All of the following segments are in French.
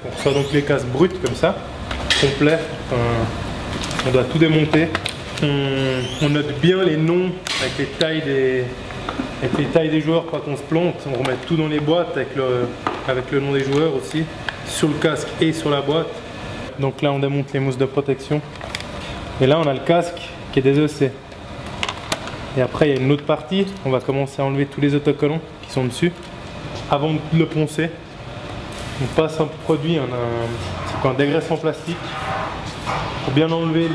On reçoit donc les casques bruts comme ça, complets. On doit tout démonter. On note bien les noms avec les tailles des joueurs, pas qu'on se plante. On remet tout dans les boîtes avec le nom des joueurs aussi, sur le casque et sur la boîte. Donc là on démonte les mousses de protection. Et là on a le casque qui est désossé. Et après il y a une autre partie, on va commencer à enlever tous les autocollants qui sont dessus. Avant de le poncer, on passe un produit, un dégraissant plastique pour bien enlever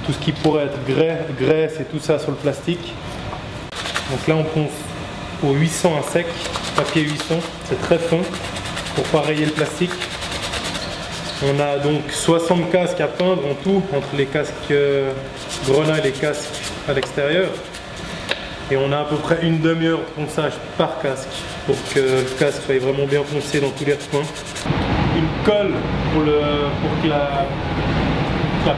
tout ce qui pourrait être graisse et tout ça sur le plastique. Donc là on ponce au 800 à sec, papier 800, c'est très fin pour pas rayer le plastique. On a donc 60 casques à peindre en tout, entre les casques grenats et les casques à l'extérieur. Et on a à peu près une demi-heure de ponçage par casque pour que le casque soit vraiment bien poncé dans tous les recoins. Une colle pour que la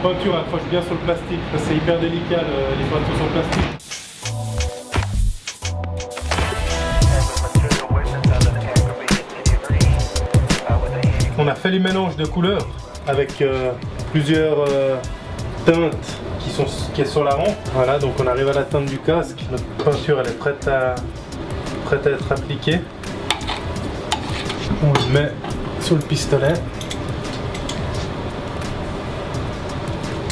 peinture accroche bien sur le plastique, parce que c'est hyper délicat les peintures sur le plastique. On a fait les mélanges de couleurs avec plusieurs teintes qui est sur la rampe. Voilà, donc on arrive à la teinte du casque. Notre peinture elle est prête à être appliquée. On le met sur le pistolet.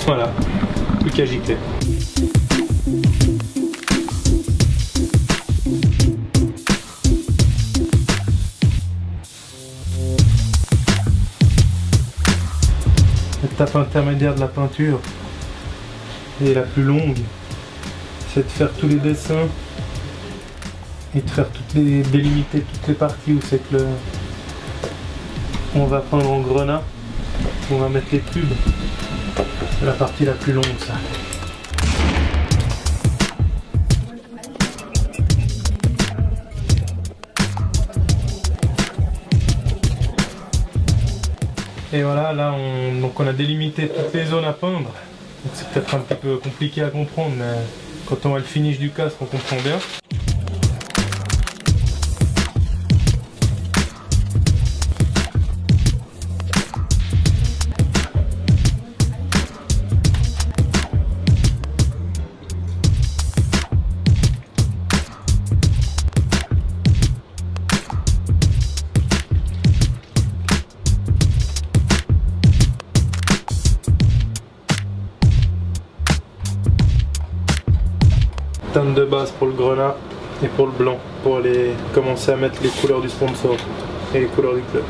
Voilà, plus qu'à gicler. L'étape intermédiaire de la peinture et la plus longue, c'est de faire tous les dessins et de faire délimiter toutes les parties où c'est que on va peindre en grenat, on va mettre les tubes. C'est la partie la plus longue, ça. Et voilà, là on a délimité toutes les zones à peindre. C'est peut-être un petit peu compliqué à comprendre, mais quand on voit le finish du casque, on comprend bien. Teinte de base pour le grenat et pour le blanc, pour aller commencer à mettre les couleurs du sponsor et les couleurs du club.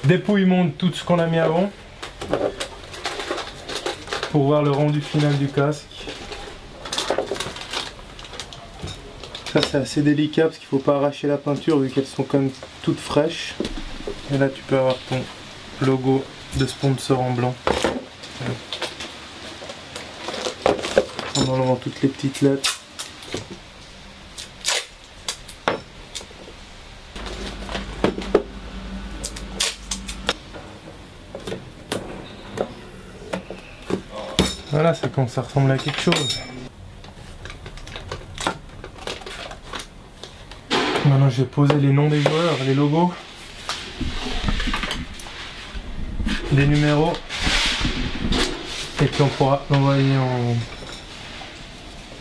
Dépouillement de tout ce qu'on a mis avant pour voir le rendu final du casque. Ça c'est assez délicat parce qu'il ne faut pas arracher la peinture vu qu'elles sont quand même toutes fraîches. Et là tu peux avoir ton logo de sponsor en blanc. En enlevant toutes les petites lettres. Voilà, c'est quand ça ressemble à quelque chose. Maintenant, je vais poser les noms des joueurs, les logos, les numéros, et puis on pourra l'envoyer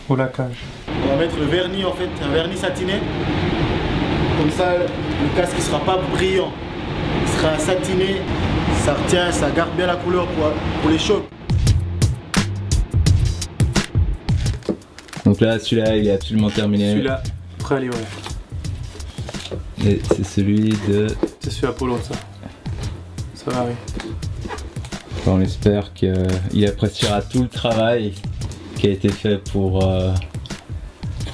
au laquage. On va mettre le vernis en fait, un vernis satiné. Comme ça, le casque ne sera pas brillant. Il sera satiné, ça retient, ça garde bien la couleur pour les chocs. Donc là, celui-là, il est absolument terminé. Celui-là, prêt à livrer. Et c'est celui de... C'est celui à Polo, ça. Ça va, oui. On espère qu'il appréciera tout le travail qui a été fait pour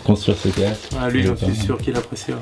construire ce casque. Ah, lui, j'en suis sûr qu'il appréciera.